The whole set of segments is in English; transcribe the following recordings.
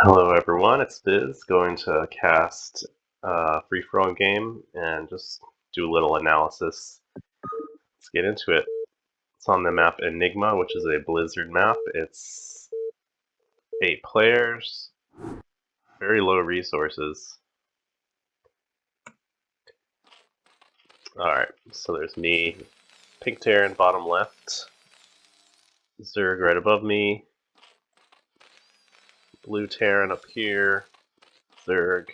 Hello everyone, it's Biz, going to cast a free-for-all game and just do a little analysis. Let's get into it. It's on the map Enigma, which is a Blizzard map. It's 8 players, very low resources. Alright, so there's me, Pink Terran bottom left, Zerg right above me, Blue Terran up here, Zerg,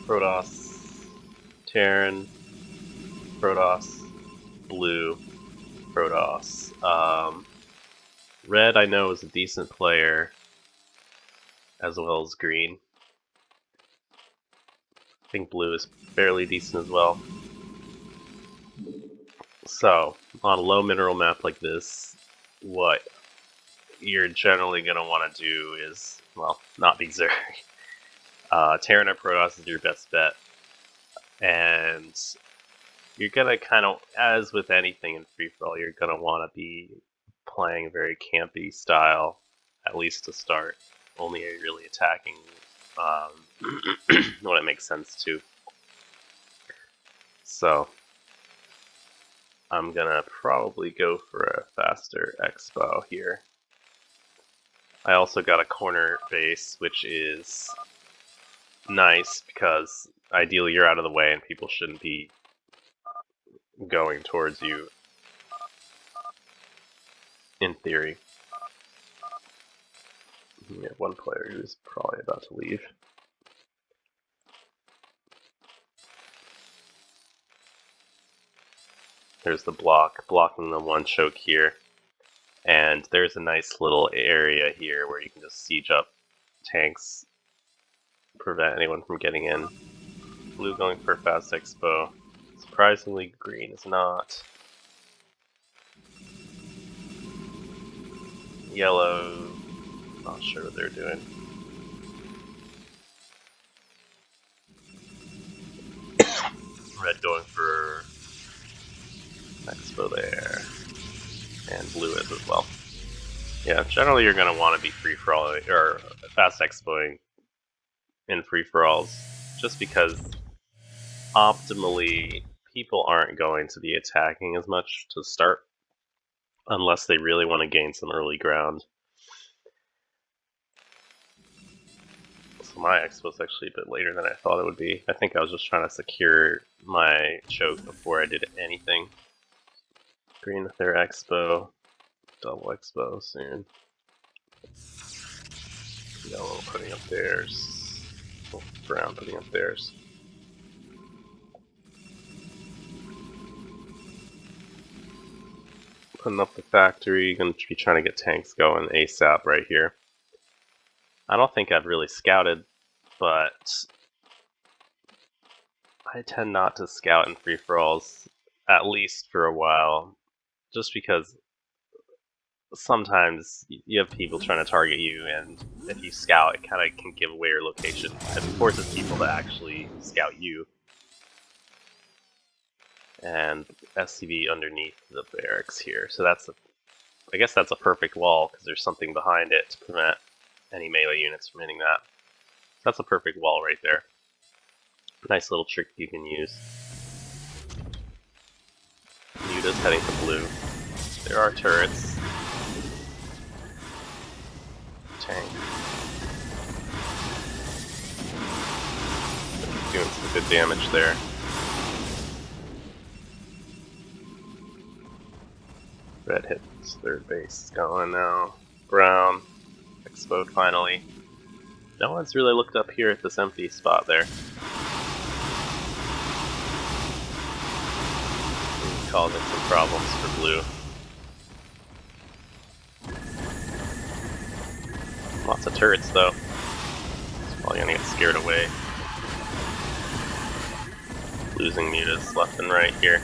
Protoss, Terran, Protoss, Blue, Protoss. Red I know is a decent player, as well as green. I think blue is fairly decent as well. So, on a low mineral map like this, what you're generally going to want to do is, well, not be Zerg. Terran or Protoss is your best bet. And you're going to kind of, as with anything in free-for-all, you're going to want to be playing a very campy style, at least to start. Only really attacking when it makes sense to. So, I'm gonna probably go for a faster expo here. I also got a corner base, which is nice because ideally you're out of the way and people shouldn't be going towards you, in theory. We have one player who's probably about to leave. There's the block, blocking the one choke here. And there's a nice little area here where you can just siege up tanks, prevent anyone from getting in. Blue going for a fast expo. Surprisingly, green is not. Yellow, not sure what they're doing. Red going for expo there. And blue is as well. Yeah, generally you're going to want to be free-for-all, or fast expoing in free-for-alls, just because optimally people aren't going to be attacking as much to start, unless they really want to gain some early ground. So my expo is actually a bit later than I thought it would be. I think I was just trying to secure my choke before I did anything. Green with their expo. Double expo soon. Yellow putting up theirs. Brown putting up theirs. Putting up the factory, gonna be trying to get tanks going ASAP right here. I don't think I've really scouted, but I tend not to scout in free-for-alls, at least for a while, just because sometimes you have people trying to target you, and if you scout, it kind of can give away your location. It forces people to actually scout you. And SCV underneath the barracks here. So I guess that's a perfect wall, because there's something behind it to prevent any melee units from hitting that. That's a perfect wall right there. Nice little trick you can use. Muta's heading to blue. There are turrets. Tank. Doing some good damage there. Red hits third base. Going now. Brown. Explode finally. No one's really looked up here at this empty spot there. Causing some problems for blue. Lots of turrets though. It's probably gonna get scared away. Losing mutas left and right here.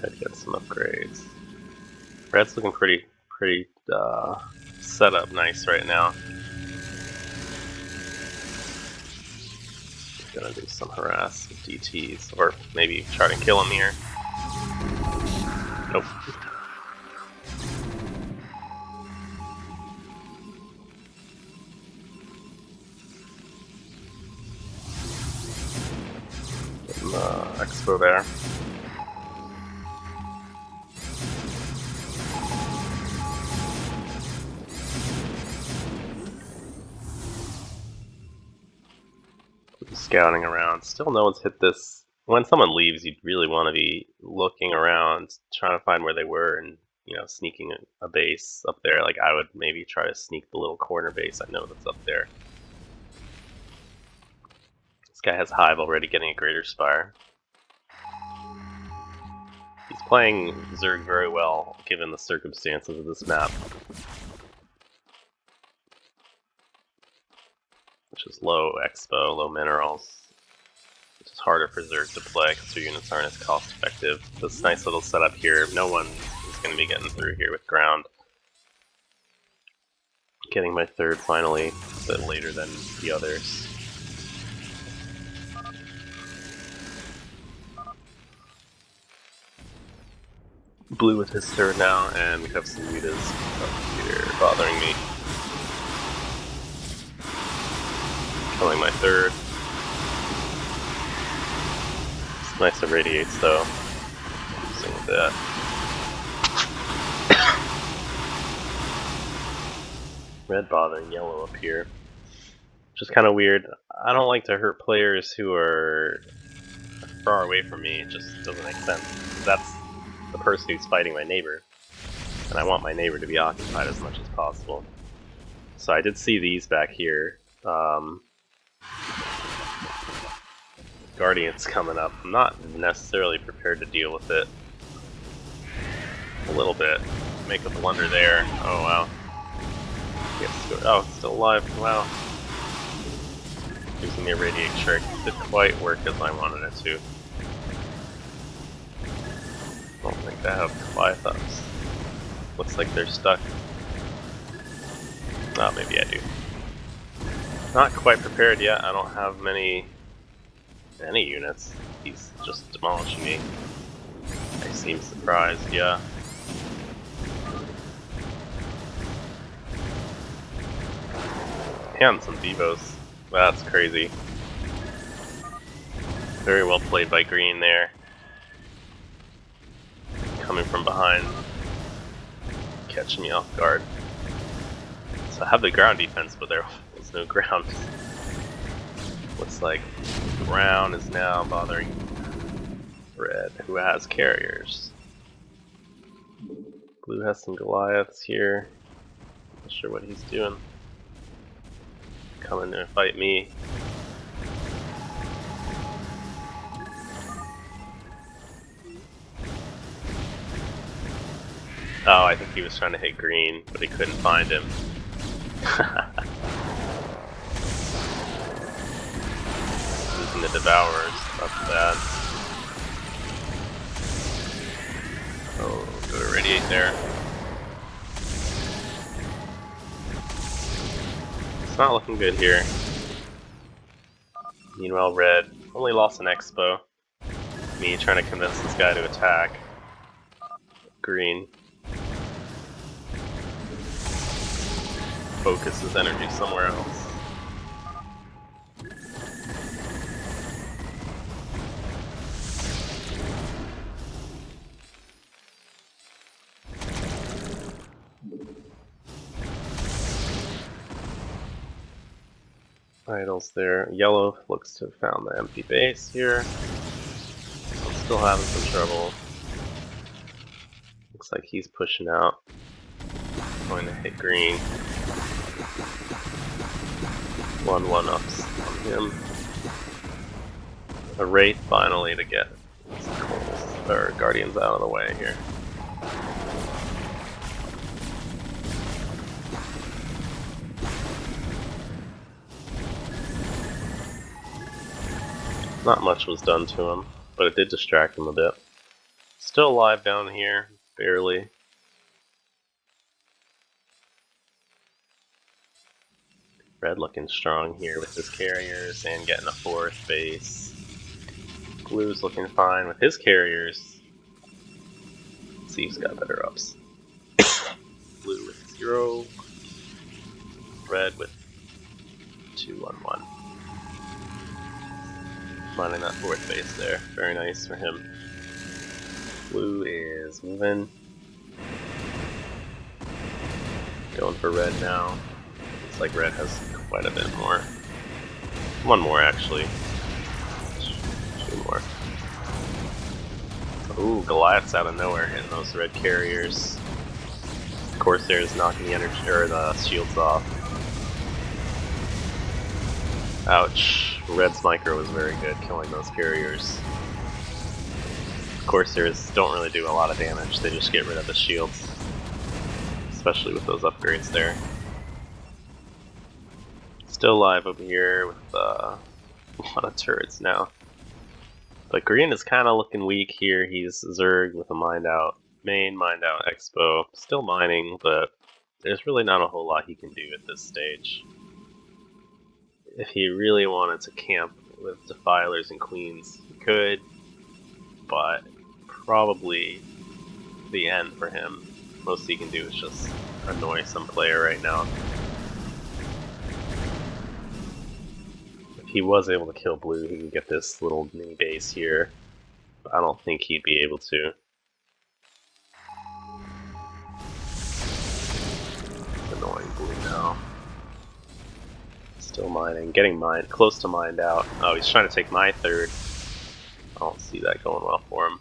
Red gets some upgrades. Red's looking pretty set up nice right now. Gonna do some harass with DTs, or maybe try to kill him here. Nope. Expo there. Scouting around. Still no one's hit this. When someone leaves, you'd really want to be looking around, trying to find where they were and, you know, sneaking a base up there. Like, I would maybe try to sneak the little corner base I know that's up there. This guy has Hive already getting a Greater Spire. He's playing Zerg very well, given the circumstances of this map. Which is low expo, low minerals. Which is harder for Zerg to play because their units aren't as cost effective. This nice little setup here, no one is going to be getting through here with ground. Getting my third finally, a bit later than the others. Blue with his third now, and we have some mutas up here bothering me. Killing my third. It's nice to radiates though. Using with that. Red bothering yellow up here. Which is kind of weird. I don't like to hurt players who are far away from me. It just doesn't make sense. That's the person who's fighting my neighbor. And I want my neighbor to be occupied as much as possible. So I did see these back here. Guardians coming up. I'm not necessarily prepared to deal with it. A little bit. Make a blunder there. Oh wow. Oh, it's still alive. Wow. Using the irradiate trick. Didn't quite work as I wanted it to. I don't think they have Leviathans. Looks like they're stuck. Oh, maybe I do. Not quite prepared yet. I don't have any units. He's just demolishing me. I seem surprised, yeah. And some Vivos. That's crazy. Very well played by green there. Coming from behind. Catching me off guard. So I have the ground defense, but there was no ground. Looks like brown is now bothering red, who has carriers. Blue has some Goliaths here. Not sure what he's doing. Coming to fight me. Oh, I think he was trying to hit green, but he couldn't find him. Losing the Devourers, that's bad. Oh, go to radiate there. It's not looking good here. Meanwhile, red only lost an expo. Me trying to convince this guy to attack. Green focus his energy somewhere else. Idols there. Yellow looks to have found the empty base here. I'm still having some trouble. Looks like he's pushing out. Going to hit green. 1-1-ups on him. A Wraith finally to get or Guardians out of the way here. Not much was done to him, but it did distract him a bit. Still alive down here, barely. Red looking strong here with his carriers and getting a fourth base. Blue's looking fine with his carriers. see who's got better ups. Blue with 0. Red with 2-1-1. Mining that 4th base there. Very nice for him. Blue is moving. Going for red now. Looks like red has quite a bit more. One more actually. 2 more. Ooh, Goliath's out of nowhere hitting those red carriers. Corsair's knocking the energy or the shields off. Ouch. Red's micro was very good killing those carriers. Corsairs don't really do a lot of damage, they just get rid of the shields. Especially with those upgrades there. Still live over here with a lot of turrets now. But green is kind of looking weak here. He's Zerg with a mined out main, mined out expo. Still mining, but there's really not a whole lot he can do at this stage. If he really wanted to camp with Defilers and Queens, he could, but probably the end for him. Most he can do is just annoy some player right now. If he was able to kill blue, he can get this little mini base here, but I don't think he'd be able to. Annoying blue now. Still mining, getting mined, close to mined out. Oh, he's trying to take my 3rd. I don't see that going well for him.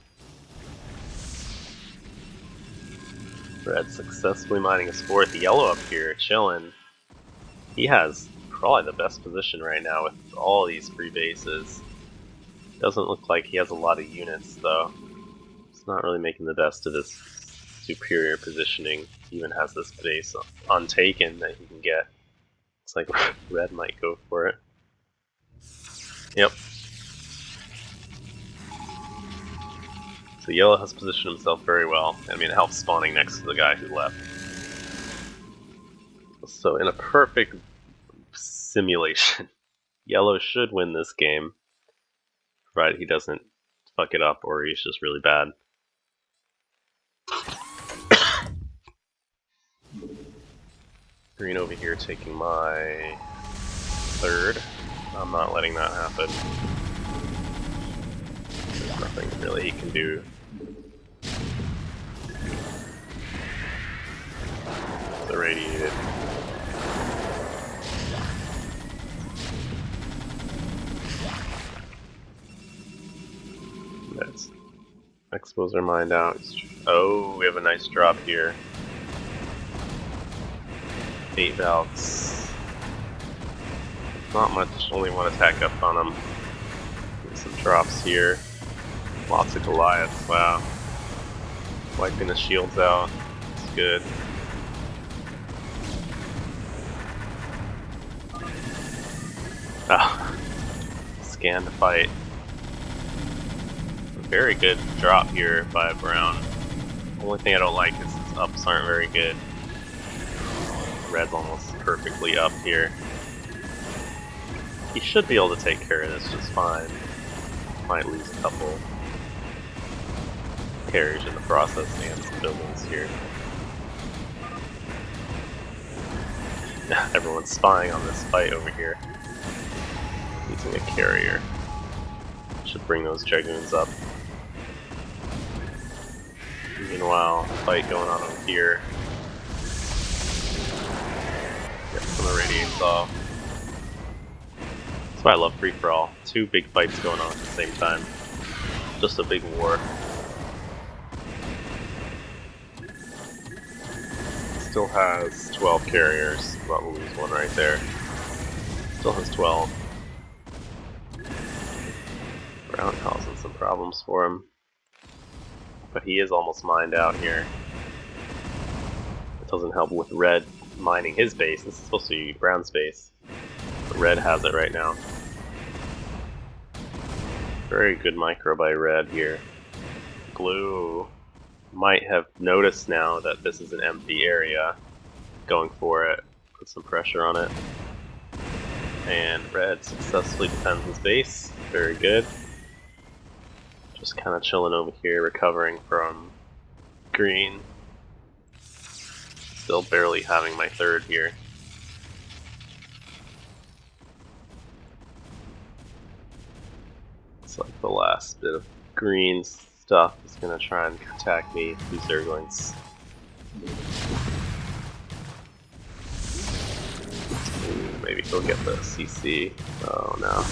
Red successfully mining his 4th. Yellow up here, chilling. He has probably the best position right now with all these free bases. Doesn't look like he has a lot of units though. He's not really making the best of his superior positioning. He even has this base untaken that he can get. Looks like red might go for it. Yep. So yellow has positioned himself very well. I mean, it helps spawning next to the guy who left. So in a perfect simulation, yellow should win this game, provided he doesn't fuck it up or he's just really bad. Green over here taking my 3rd. I'm not letting that happen. There's nothing really he can do. It's irradiated. Nice. Expos are mined out. Oh, we have a nice drop here. 8 valves. Not much, only 1 attack up on him. Get some drops here. Lots of Goliaths, wow. Wiping the shields out. It's good. Ah. Scan to fight. Very good drop here by Brown. Only thing I don't like is his ups aren't very good. Red's almost perfectly up here. He should be able to take care of this just fine. Might lose a couple carriers in the process and some buildings here. Everyone's spying on this fight over here. Using a carrier. Should bring those Dragoons up. Meanwhile, fight going on over here. Get some of the radiates off. That's why I love free-for-all. 2 big fights going on at the same time. Just a big war. Still has 12 carriers. About to lose 1 right there. Still has 12. Brown causing some problems for him. But he is almost mined out here. It doesn't help with red mining his base. This is supposed to be brown's base. But red has it right now. Very good micro by red here. Blue might have noticed now that this is an empty area. Going for it. Put some pressure on it. And red successfully defends his base. Very good. Just kind of chilling over here, recovering from green. Still barely having my third here. It's like the last bit of green stuff is gonna try and attack me. These Zerglings. Maybe he'll get the CC. Oh no.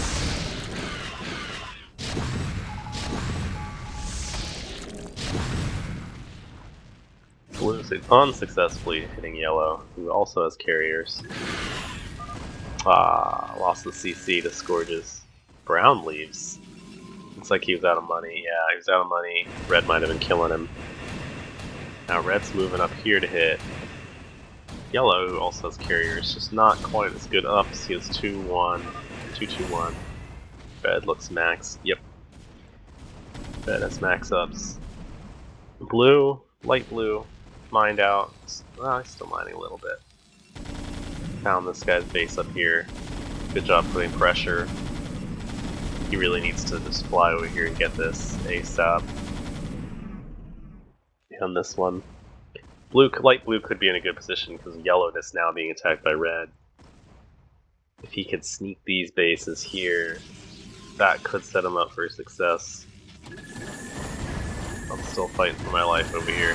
Blue is unsuccessfully hitting yellow, who also has carriers. Ah, lost the CC to Scourges. Brown leaves. Looks like he was out of money. Yeah, he was out of money. Red might have been killing him. Now red's moving up here to hit. Yellow, who also has carriers, just not quite as good ups. He has 2-1, 2-2-1. Red looks max. Yep. Red has max ups. Blue, light blue, mined out. Well, he's still mining a little bit. Found this guy's base up here. Good job putting pressure. He really needs to just fly over here and get this ASAP. And this one. Blue, light blue could be in a good position because yellow is now being attacked by red. If he could sneak these bases here, that could set him up for success. I'm still fighting for my life over here.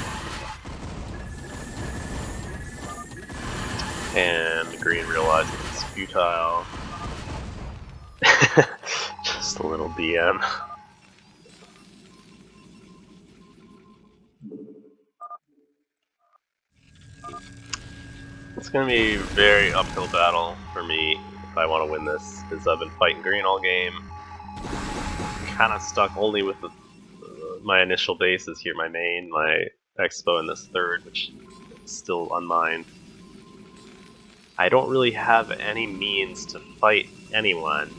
And the green realizes it's futile. Just a little DM. It's going to be a very uphill battle for me if I want to win this, because I've been fighting green all game. Kind of stuck only with my initial bases here, my main, my expo, and this third, which is still unmined. I don't really have any means to fight anyone.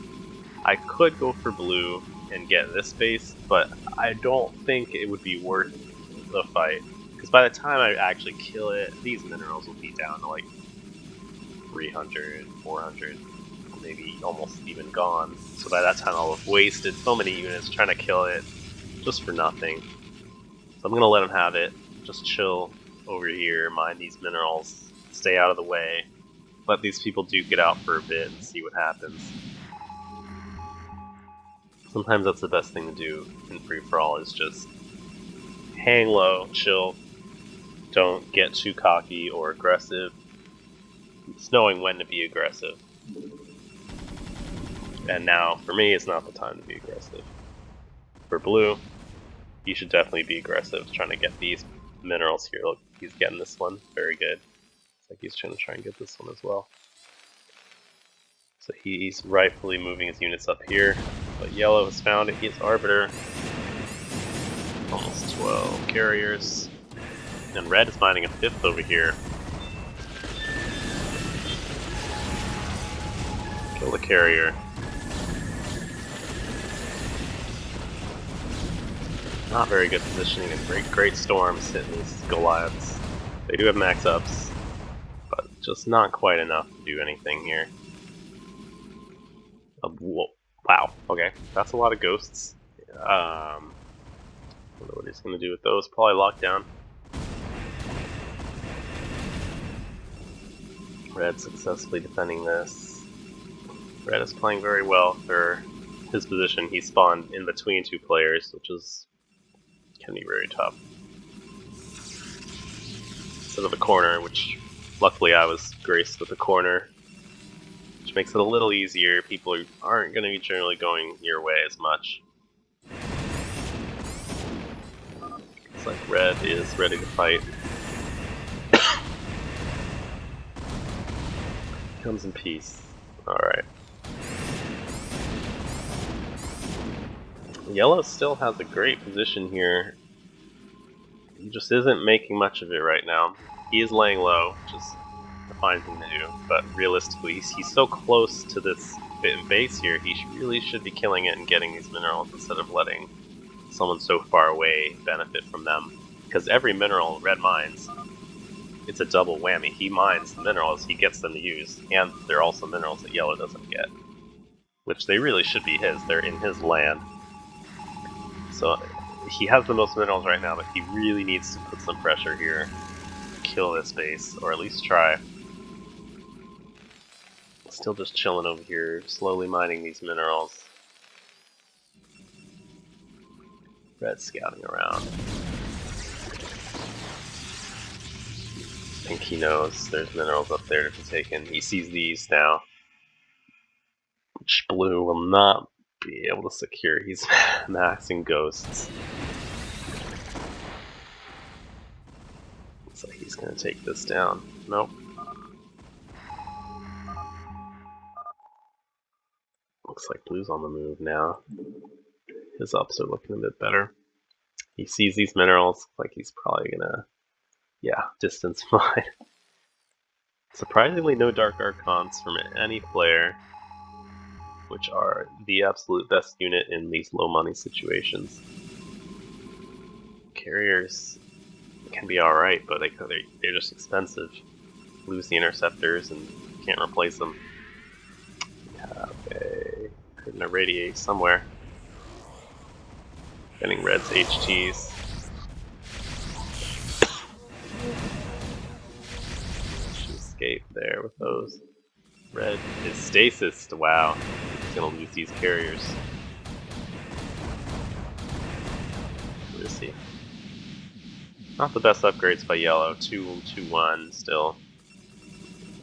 I could go for blue and get this base, but I don't think it would be worth the fight. Because by the time I actually kill it, these minerals will be down to like 300, 400, maybe almost even gone. So by that time I'll have wasted so many units trying to kill it just for nothing. So I'm going to let him have it, just chill over here, mine these minerals, stay out of the way, let these people duke it out for a bit and see what happens. Sometimes that's the best thing to do in free-for-all, is just hang low, chill, don't get too cocky or aggressive. It's knowing when to be aggressive. And now, for me, it's not the time to be aggressive. For blue, he should definitely be aggressive, trying to get these minerals here. Look, he's getting this one. Very good. It's like he's trying to try and get this one as well. So he's rightfully moving his units up here. But yellow has found it. He has Arbiter. Almost 12 carriers. And red is mining a 5th over here. Kill the carrier. Not very good positioning, and great storms hitting these Goliaths. They do have max ups, but just not quite enough to do anything here. Wow, okay, that's a lot of ghosts. I don't know what he's going to do with those. Probably lockdown. Red successfully defending this. Red is playing very well for his position. He spawned in between two players, which can be very tough. Instead of the corner, which luckily I was graced with the corner, which makes it a little easier. People aren't going to be generally going your way as much. It's like red is ready to fight. Comes in peace. Alright. Yellow still has a great position here. He just isn't making much of it right now. He is laying low, which is a fine thing to do, but realistically, he's so close to this base here, he really should be killing it and getting these minerals instead of letting someone so far away benefit from them. Because every mineral red mines, it's a double whammy. He mines the minerals, he gets them to use, and they're also minerals that yellow doesn't get. Which they really should be his, they're in his land. So he has the most minerals right now, but he really needs to put some pressure here. Kill this base, or at least try. Still just chilling over here, slowly mining these minerals. Red scouting around. I think he knows there's minerals up there to be taken. He sees these now, which blue will not be able to secure. He's maxing ghosts. Looks like he's going to take this down. Nope. Looks like blue's on the move now. His ups are looking a bit better. He sees these minerals, like he's probably gonna, distance mine. Surprisingly, no Dark Archons from any player, which are the absolute best unit in these low money situations. Carriers can be alright, but they're just expensive. Lose the interceptors and can't replace them. Have a irradiate somewhere. Getting red's HTs. Should escape there with those. Red is stasis. Wow, he's gonna lose these carriers. Where is he? Not the best upgrades by yellow. 2-1 still.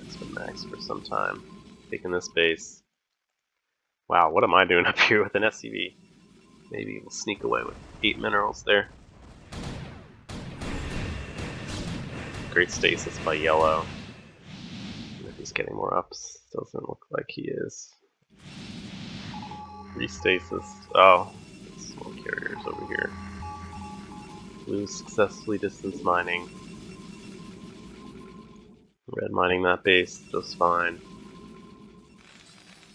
That's been max for some time. Taking this base. Wow, what am I doing up here with an SCV? Maybe we'll sneak away with 8 minerals there. Great stasis by yellow. If he's getting more ups, doesn't look like he is. Restasis. Oh, small carriers over here. Blue successfully distance mining. Red mining that base just fine.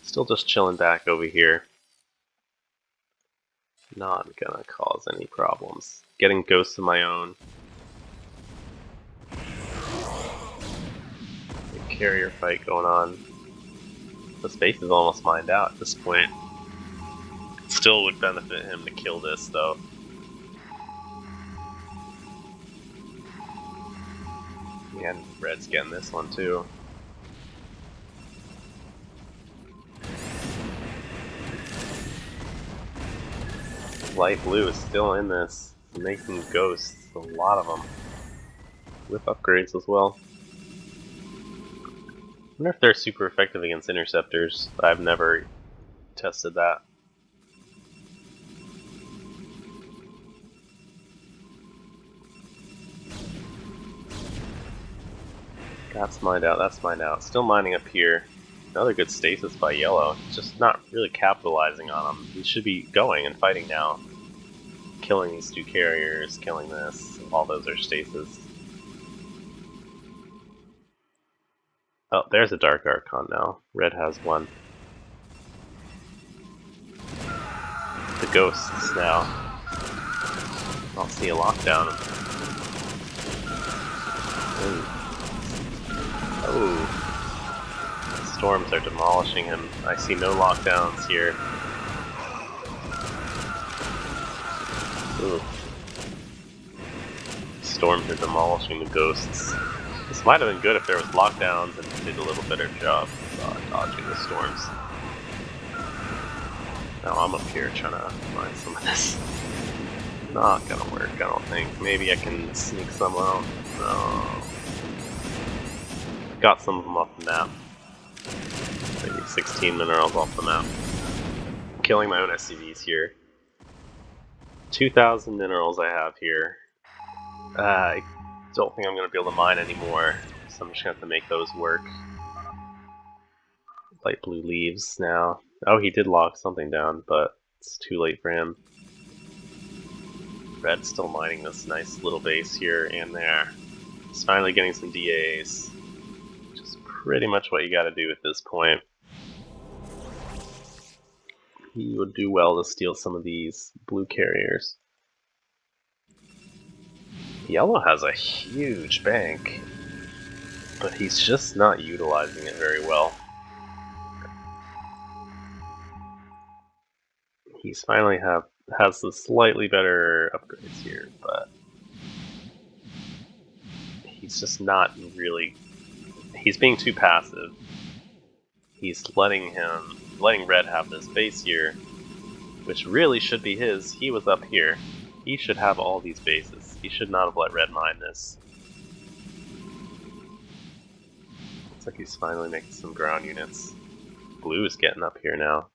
Still just chilling back over here. Not gonna cause any problems. Getting ghosts of my own. Big carrier fight going on. This base is almost mined out at this point. Still would benefit him to kill this though. And red's getting this one too. Light blue is still in this, making ghosts, a lot of them, with upgrades as well. I wonder if they're super effective against interceptors. I've never tested that. That's mined out, that's mined out. Still mining up here. Another good stasis by yellow. Just not really capitalizing on them. He should be going and fighting now. Killing these 2 carriers, killing this. All those are stasis. Oh, there's a Dark Archon now. Red has one. The ghosts now. I'll see a lockdown. Ooh. Oh. Storms are demolishing him. I see no lockdowns here. Ooh. Storms are demolishing the ghosts. This might have been good if there was lockdowns and did a little better job dodging the storms. Now I'm up here trying to find some of this. Not gonna work, I don't think. Maybe I can sneak some out. No. Got some of them off the map. Maybe 16 minerals off the map. Killing my own SCVs here. 2,000 minerals I have here. I don't think I'm going to be able to mine anymore, so I'm just going to have to make those work. Light blue leaves now. Oh, he did lock something down, but it's too late for him. Red's still mining this nice little base here and there. He's finally getting some DAs. Which is pretty much what you got to do at this point. He would do well to steal some of these blue carriers. Yellow has a huge bank, but he's just not utilizing it very well. He's finally have has the slightly better upgrades here, but he's just not really. He's being too passive. He's letting Red have this base here, which really should be his. He was up here. He should have all these bases. He should not have let Red mine this. Looks like he's finally making some ground units. Blue is getting up here now.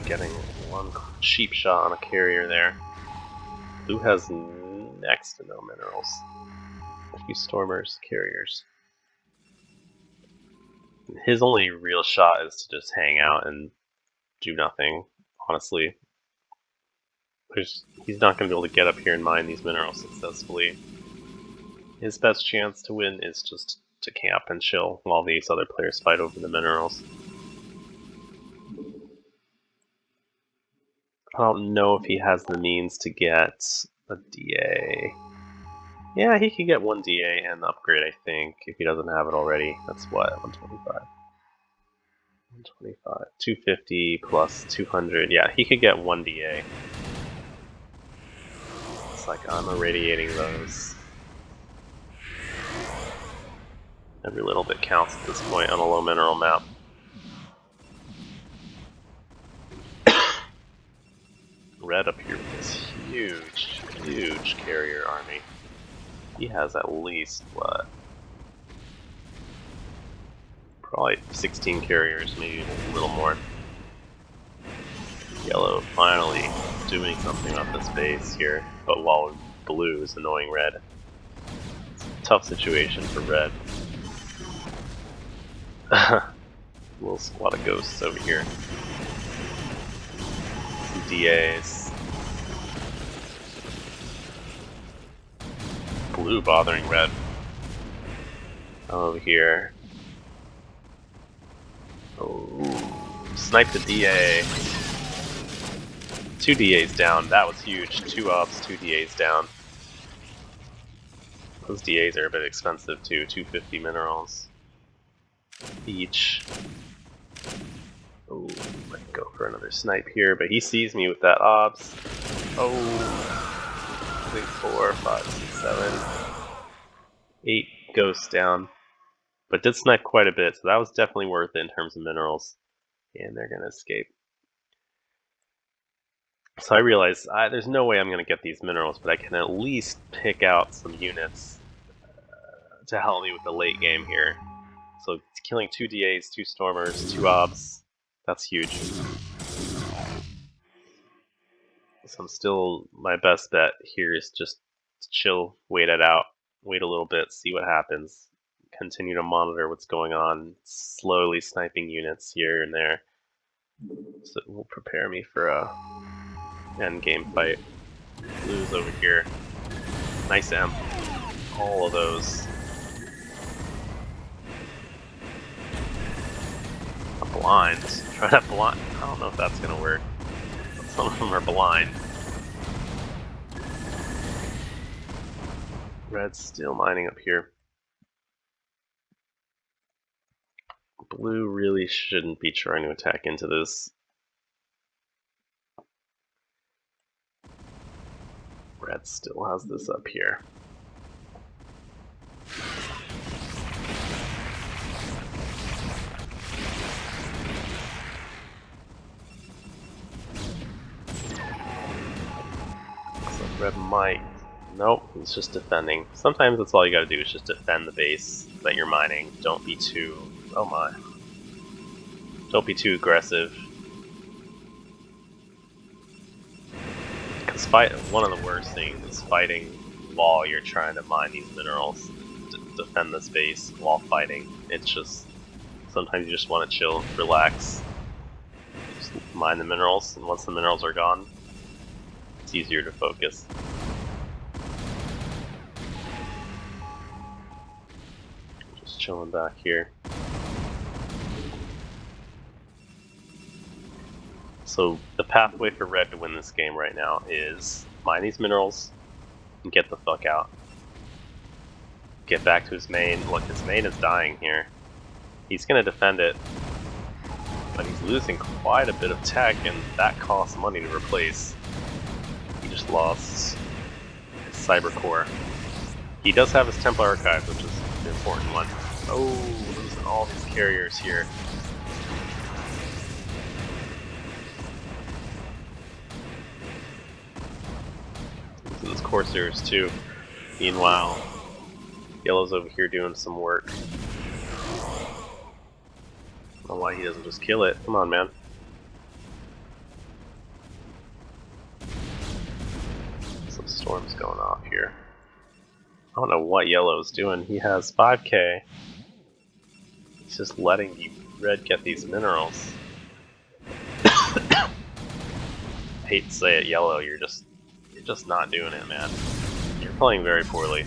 Getting one cheap shot on a carrier there. Blue has next to no minerals. A few stormers, carriers. His only real shot is to just hang out and do nothing, honestly. He's not going to be able to get up here and mine these minerals successfully. His best chance to win is just to camp and chill while these other players fight over the minerals. I don't know if he has the means to get a DA. Yeah, he could get one DA and upgrade, I think, if he doesn't have it already. That's what, 125? 125, 250 plus 200. Yeah, he could get one DA. It's like I'm irradiating those. Every little bit counts at this point on a low mineral map. Red up here with this huge carrier army. He has at least, what? Probably 16 carriers, maybe a little more. Yellow finally doing something about this base here, but while blue is annoying red. It's a tough situation for red. Little squad of ghosts over here. Some DAs. Blue bothering red. Over here. Oh, snipe the DA. 2 DAs down. That was huge. 2 ops, 2 DAs down. Those DAs are a bit expensive too. 250 minerals each. Oh, might go for another snipe here, but he sees me with that obs. Oh, 3, 4, 5, 6, 7, 8 ghosts down. But did snipe quite a bit, so that was definitely worth it in terms of minerals. And they're gonna escape. So I realized there's no way I'm gonna get these minerals, but I can at least pick out some units to help me with the late game here. So it's killing 2 DAs, 2 stormers, 2 obs. That's huge. So I'm still, my best bet here is just to chill, wait it out, wait a little bit, see what happens. Continue to monitor what's going on, slowly sniping units here and there. So it will prepare me for a end game fight. Blue's over here. Nice M. All of those. A blind. Try that blind. I don't know if that's gonna work. Some of them are blind. Red's still mining up here. Blue really shouldn't be trying to attack into this. Red still has this up here. So red might. Nope, he's just defending. Sometimes that's all you gotta do is just defend the base that you're mining. Don't be too. Oh my. Don't be too aggressive. Because one of the worst things is fighting while you're trying to mine these minerals. Defend the space while fighting. It's just, sometimes you just want to chill, relax, just mine the minerals, and once the minerals are gone, it's easier to focus. Just chilling back here. So the pathway for red to win this game right now is mine these minerals and get the fuck out. Get back to his main. Look, his main is dying here. He's gonna defend it, but he's losing quite a bit of tech, and that costs money to replace. He just lost his Cyber Core. He does have his Templar Archive, which is the important one. Oh, losing all these carriers here. Losing his Corsairs too. Meanwhile, Yellow's over here doing some work. I don't know why he doesn't just kill it. Come on, man. Some storms going off here. I don't know what Yellow's doing. He has 5k. He's just letting the red get these minerals. I hate to say it, Yellow, you're just not doing it, man. You're playing very poorly.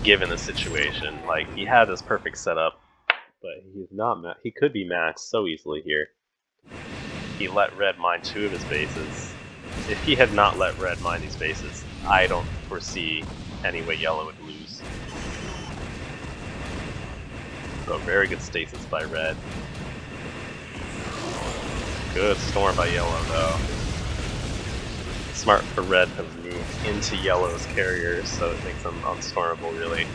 Given the situation, like, he had this perfect setup, but he's not. He could be maxed so easily here. He let red mine 2 of his bases. If he had not let red mine these bases, I don't foresee any way Yellow would lose. So very good stasis by red. Good storm by Yellow though. Smart for red to move into Yellow's carriers, so it makes them unstormable really.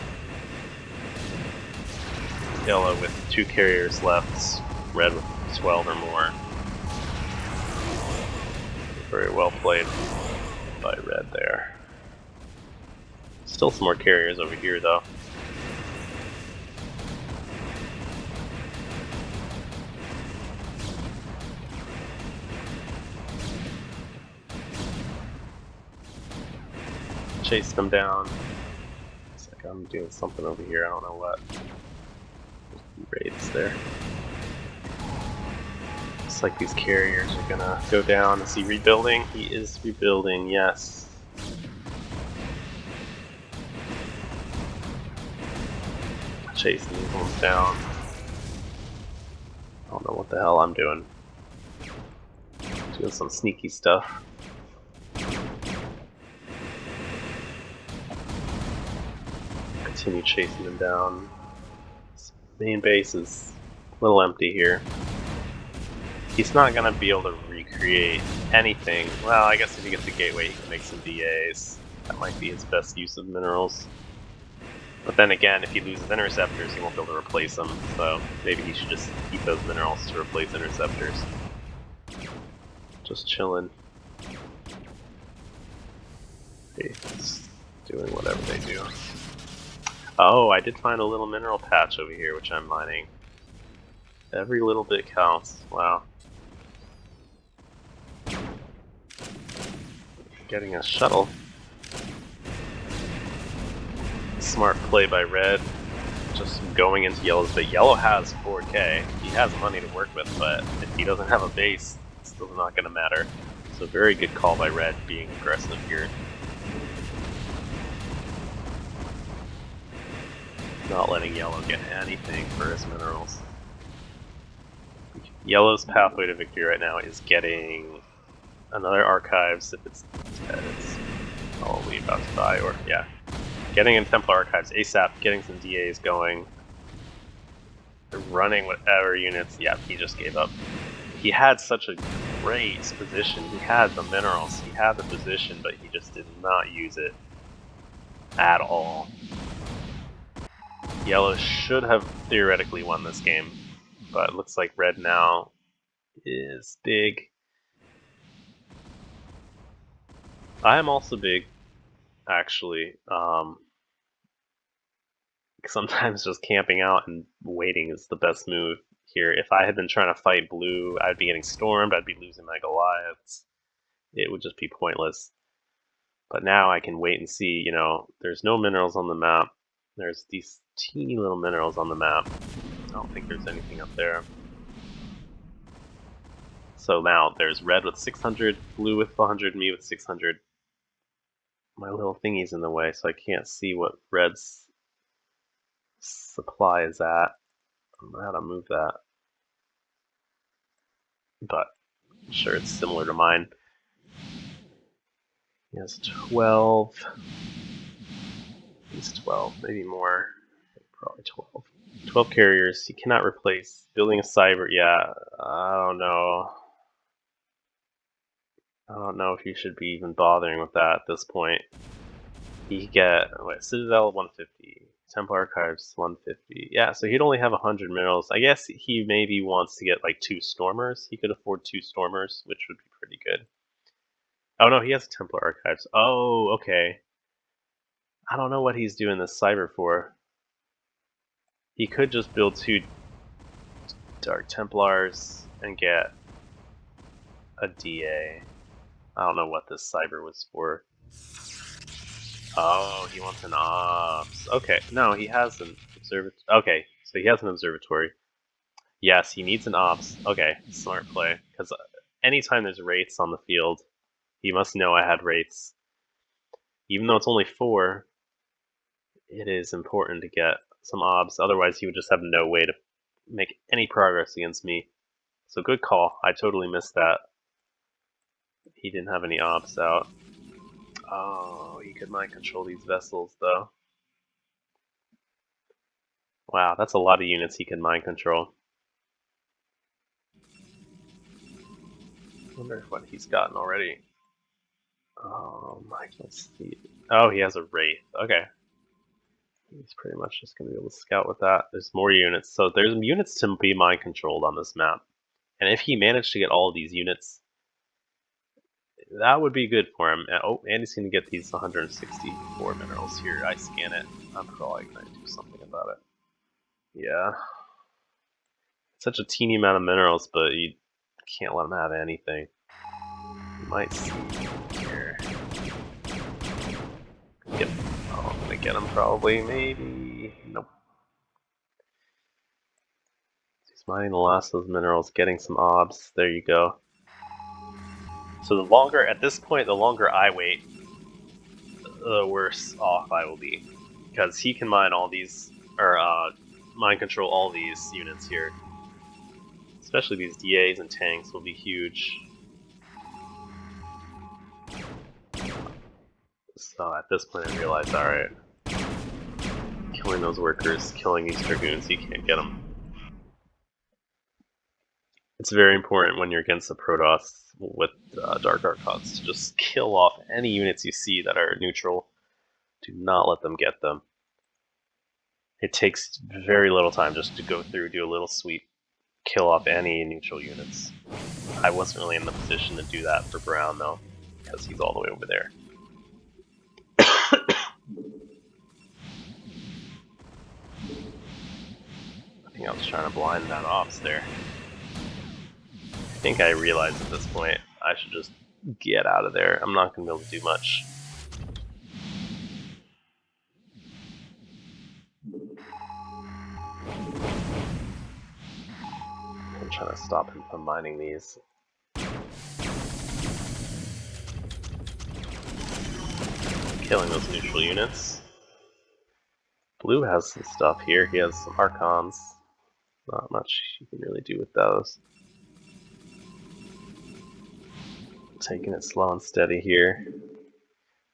Yellow with 2 carriers left, red with 12 or more. Very well played by red there. Still some more carriers over here though. Chase them down. Looks like I'm doing something over here, I don't know what. Raids there. Looks like these carriers are gonna go down. Is he rebuilding? He is rebuilding, yes. Chasing these ones down. I don't know what the hell I'm doing. Doing some sneaky stuff. Continue chasing them down. This main base is a little empty here. He's not going to be able to recreate anything. Well, I guess if he gets the gateway, he can make some DAs. That might be his best use of minerals. But then again, if he loses interceptors, he won't be able to replace them. So maybe he should just keep those minerals to replace interceptors. Just chilling. He's doing whatever they do. Oh, I did find a little mineral patch over here, which I'm mining. Every little bit counts. Wow. Getting a shuttle. Smart play by red. Just going into Yellow's, but Yellow has 4k. He has money to work with, but if he doesn't have a base, it's still not going to matter. So very good call by red being aggressive here. Not letting Yellow get anything for his minerals. Yellow's pathway to victory right now is getting another archives. If it's dead, it's probably about to die, or yeah. Getting in Templar Archives ASAP, getting some DAs going. They're running whatever units. Yeah, he just gave up. He had such a great position. He had the minerals, he had the position, but he just did not use it at all. Yellow should have theoretically won this game, but it looks like red now is big. I am also big, actually. Sometimes just camping out and waiting is the best move here. If I had been trying to fight blue, I'd be getting stormed, I'd be losing my Goliaths. It would just be pointless. But now I can wait and see, you know, there's no minerals on the map. There's these teeny little minerals on the map. I don't think there's anything up there. So now there's red with 600, blue with 100, me with 600. My little thingy's in the way, so I can't see what red's supply is at. I don't know how to move that. But I'm sure it's similar to mine. He has 12. He's 12, maybe more. Probably 12. 12 carriers. You cannot replace. Building a cyber. Yeah, I don't know. I don't know if you should be even bothering with that at this point. He could get Citadel 150, Temple Archives 150. Yeah, so he'd only have 100 minerals. I guess he maybe wants to get like 2 Stormers. He could afford 2 Stormers, which would be pretty good. Oh no, he has Templar Archives. Oh, okay. I don't know what he's doing this cyber for. He could just build 2 Dark Templars and get a DA. I don't know what this cyber was for. Oh, he wants an ops. Okay, no, he has an observatory. Okay, so he has an observatory. Yes, he needs an ops. Okay, smart play. Because anytime there's wraiths on the field, he must know I had wraiths. Even though it's only 4, it is important to get some obs. Otherwise, he would just have no way to make any progress against me. So good call. I totally missed that. He didn't have any ops out. Oh, he could mind control these vessels, though. Wow, that's a lot of units he can mind control. I wonder what he's gotten already. I can't see. Oh, he has a wraith. Okay. He's pretty much just going to be able to scout with that. There's more units. So there's units to be mind controlled on this map. And if he managed to get all of these units, that would be good for him. Oh, and he's going to get these 164 minerals here. I scan it. I'm probably going to do something about it. Yeah. Such a teeny amount of minerals, but you can't let him have anything. You might see here. Yep. Oh, I'm going to get him probably. Maybe. Nope. He's mining the last of those minerals, getting some obs. There you go. So the longer, at this point, the longer I wait, the worse off I will be. Because he can mine all these, or mind control all these units here. Especially these DAs and tanks will be huge. So at this point I realized, alright, killing those workers, killing these Dragoons, you can't get them. It's very important when you're against the Protoss with Dark Archons to just kill off any units you see that are neutral. Do not let them get them. It takes very little time just to go through, do a little sweep, kill off any neutral units. I wasn't really in the position to do that for Brown though, because he's all the way over there. I think I was trying to blind that ops there. I think I realized at this point I should just get out of there. I'm not going to be able to do much. I'm trying to stop him from mining these. Killing those neutral units. Blue has some stuff here. He has some Archons. Not much you can really do with those. Taking it slow and steady here.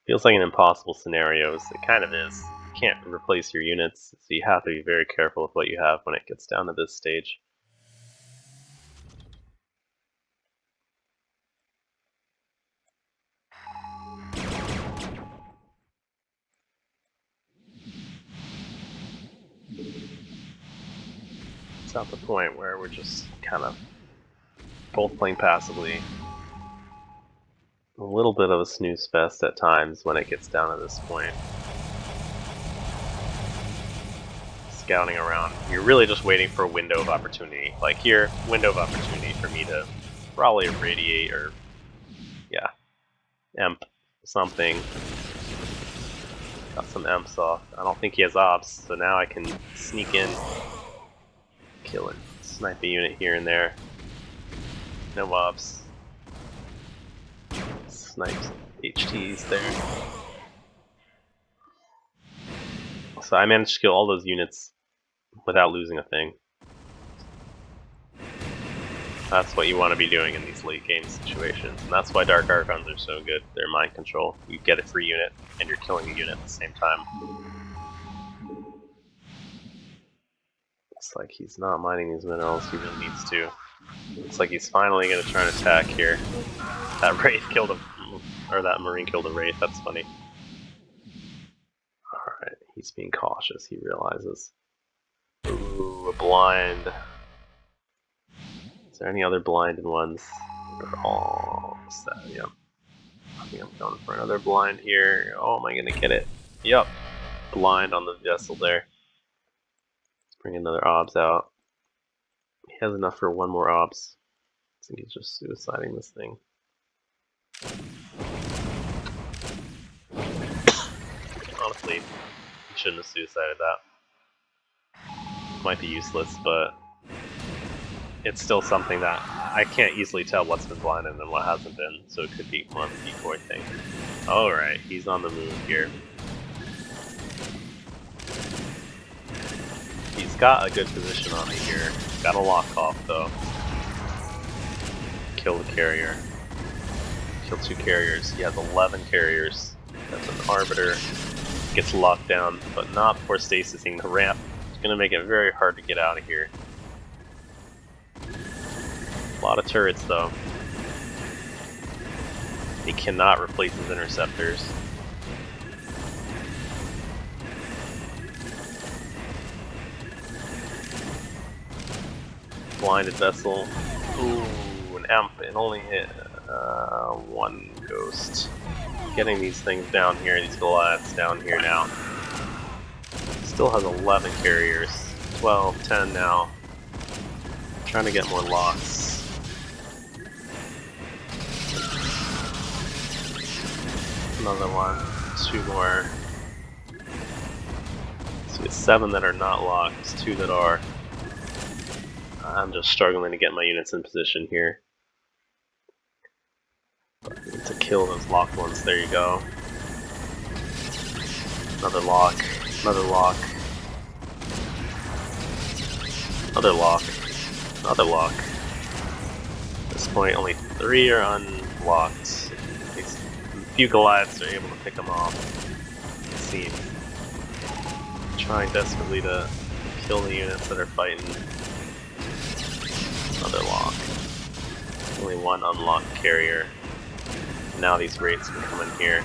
Feels like an impossible scenario. It kind of is. You can't replace your units, so you have to be very careful with what you have when it gets down to this stage. It's at the point where we're just kind of both playing passively. A little bit of a snooze fest at times when it gets down to this point. Scouting around. You're really just waiting for a window of opportunity. Like here, window of opportunity for me to probably radiate or, yeah, emp something. Got some emps off. I don't think he has ops, so now I can sneak in, kill it, snipe a unit here and there. No ops. Snipes HTs there. So I managed to kill all those units without losing a thing. That's what you want to be doing in these late game situations, and that's why Dark Archons are so good. They're mind control. You get a free unit, and you're killing a unit at the same time. Looks like he's not mining these minerals. He really needs to. Looks like he's finally going to try and attack here. That Wraith killed a... or that Marine killed a Wraith. That's funny. Alright, he's being cautious. He realizes. Ooh, a blind. Is there any other blinded ones? They're all set, yep. I think I'm going for another blind here. Oh, am I going to get it? Yep. Blind on the vessel there. Let's bring another obs out. He has enough for one more obs. I think he's just suiciding this thing. Honestly, he shouldn't have suicided that. Might be useless, but it's still something that I can't easily tell what's been blinded and what hasn't been, so it could be one decoy thing. Alright, he's on the move here. He's got a good position on it here. Got a lock off though. Kill the carrier. Kill 2 carriers. He has 11 carriers. That's an Arbiter. Gets locked down, but not before stasising the ramp. It's gonna make it very hard to get out of here. A lot of turrets though. He cannot replace his interceptors. Blinded vessel. Ooh, an amp, and only hit 1 ghost. Getting these things down here, these Goliaths down here now. Still has 11 carriers. 12, 10 now. Trying to get more locks. Another one, 2 more. So it's 7 that are not locked, 2 that are. I'm just struggling to get my units in position here. But I need to kill those locked ones. There you go. Another lock. Another lock. Another lock. Another lock. At this point, only 3 are unlocked. These few Goliaths are able to pick them off. It seems. Trying desperately to kill the units that are fighting. Another lock. Only 1 unlocked carrier. Now these Wraiths can come in here.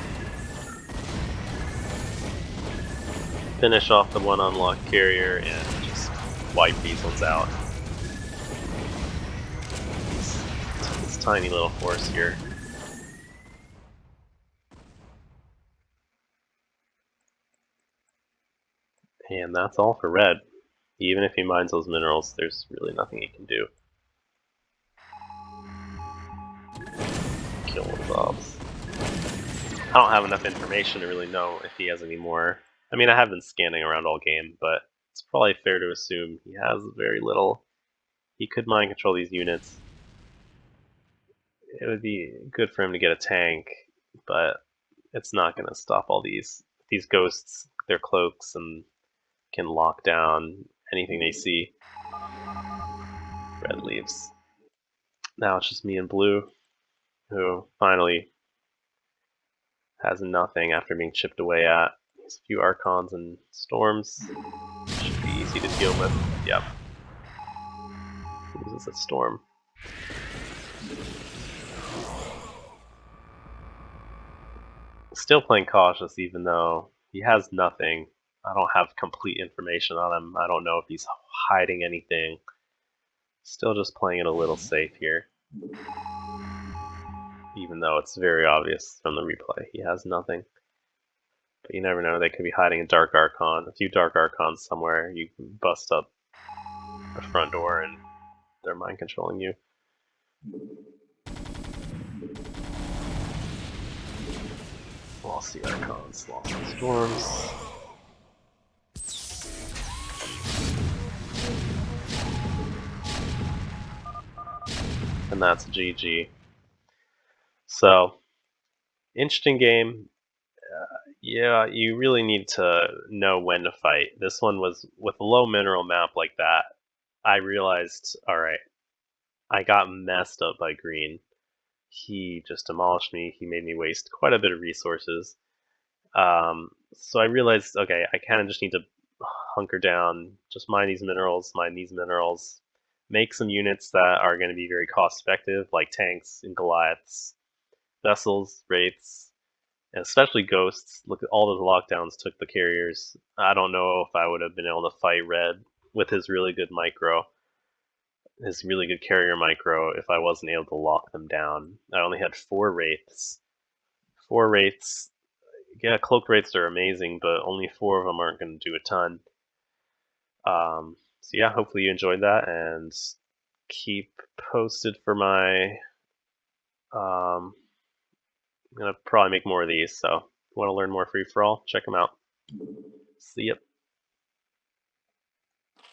Finish off the 1 unlocked carrier and just wipe these ones out. This tiny little force here. And that's all for red. Even if he mines those minerals, there's really nothing he can do. Kill those obs. I don't have enough information to really know if he has any more. I mean, I have been scanning around all game, but it's probably fair to assume he has very little. He could mind control these units. It would be good for him to get a tank, but it's not going to stop all these ghosts, their cloaks, and can lock down anything they see. Red leaves. Now it's just me and blue, who finally has nothing after being chipped away at. There's a few Archons and Storms. Should be easy to deal with. Yep. Uses a Storm. Still playing cautious even though he has nothing. I don't have complete information on him. I don't know if he's hiding anything. Still just playing it a little safe here. Even though it's very obvious from the replay, he has nothing. But you never know, they could be hiding a Dark Archon. A few Dark Archons somewhere, you can bust up a front door and they're mind controlling you. Lost the Archons, lost the Storms. And that's GG. So, interesting game. Yeah, you really need to know when to fight. This one was, with a low mineral map like that, I realized, alright, I got messed up by green. He just demolished me, he made me waste quite a bit of resources. So I realized, okay, I kind of just need to hunker down, just mine these minerals, make some units that are going to be very cost effective, like tanks and Goliaths, vessels, wraiths, and especially ghosts. Look at all those lockdowns took the carriers. I don't know if I would have been able to fight Red with his really good carrier micro if I wasn't able to lock them down. I only had 4 wraiths. 4 wraiths. Yeah, cloak wraiths are amazing, but only 4 of them aren't going to do a ton. So yeah, hopefully you enjoyed that, and keep posted for my. I'm gonna probably make more of these, so if you want to learn more free for all, check them out. See ya.